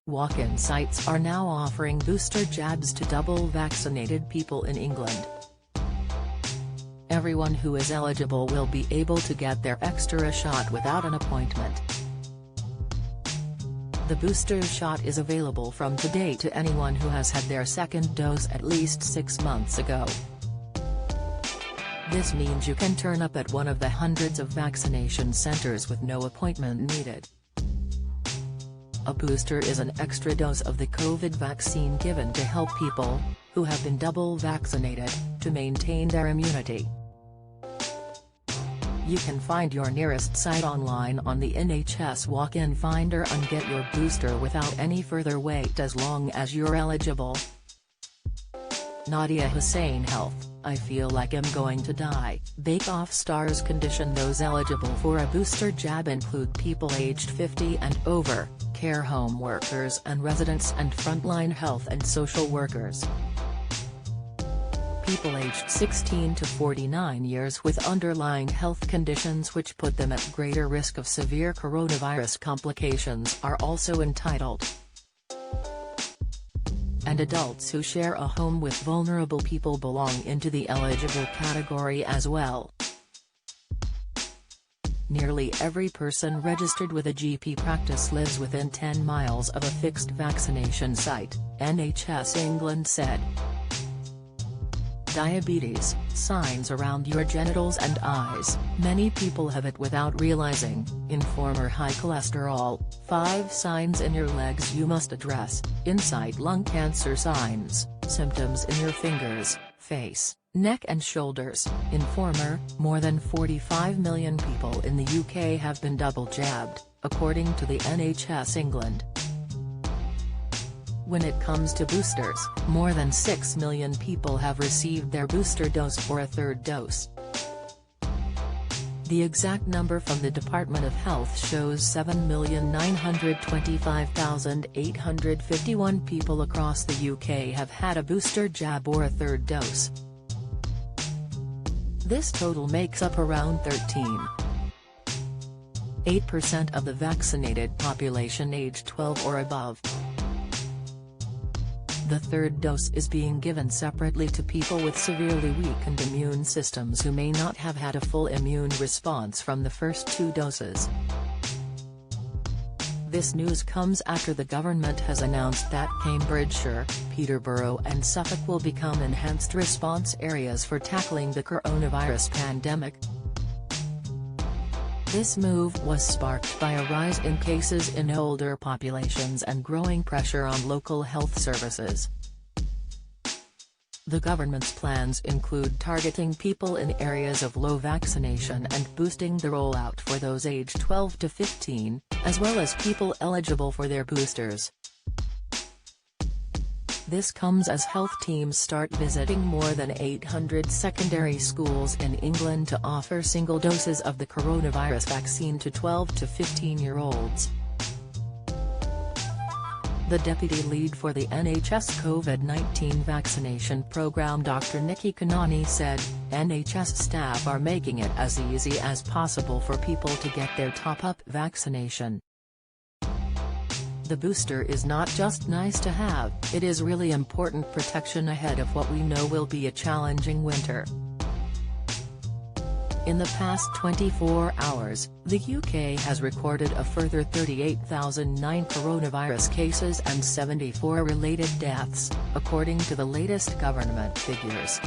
Walk-in sites are now offering booster jabs to double-vaccinated people in England. Everyone who is eligible will be able to get their extra shot without an appointment. The booster shot is available from today to anyone who has had their second dose at least 6 months ago. This means you can turn up at one of the hundreds of vaccination centers with no appointment needed. A booster is an extra dose of the COVID vaccine given to help people, who have been double vaccinated, to maintain their immunity. You can find your nearest site online on the NHS Walk-in Finder and get your booster without any further wait as long as you're eligible. Nadia Hussain Health, I feel like I'm going to die. Bake Off stars condition those eligible for a booster jab include people aged 50 and over, care home workers and residents and frontline health and social workers. People aged 16 to 49 years with underlying health conditions which put them at greater risk of severe coronavirus complications are also entitled. And adults who share a home with vulnerable people belong into the eligible category as well. Nearly every person registered with a GP practice lives within 10 miles of a fixed vaccination site, NHS England said. Diabetes, signs around your genitals and eyes, many people have it without realizing, informer high cholesterol, 5 signs in your legs you must address, insight lung cancer signs, symptoms in your fingers, face, neck and shoulders, informer, more than 45 million people in the UK have been double jabbed, according to the NHS England. When it comes to boosters, more than 6 million people have received their booster dose or a third dose. The exact number from the Department of Health shows 7,925,851 people across the UK have had a booster jab or a third dose. This total makes up around 13.8% of the vaccinated population aged 12 or above. The third dose is being given separately to people with severely weakened immune systems who may not have had a full immune response from the first 2 doses. This news comes after the government has announced that Cambridgeshire, Peterborough and Suffolk will become enhanced response areas for tackling the coronavirus pandemic. This move was sparked by a rise in cases in older populations and growing pressure on local health services. The government's plans include targeting people in areas of low vaccination and boosting the rollout for those aged 12 to 15, as well as people eligible for their boosters. This comes as health teams start visiting more than 800 secondary schools in England to offer single doses of the coronavirus vaccine to 12 to 15-year-olds. The deputy lead for the NHS COVID-19 vaccination programme Dr Nikki Kanani said, NHS staff are making it as easy as possible for people to get their top-up vaccination. The booster is not just nice to have, it is really important protection ahead of what we know will be a challenging winter. In the past 24 hours, the UK has recorded a further 38,009 coronavirus cases and 74 related deaths, according to the latest government figures.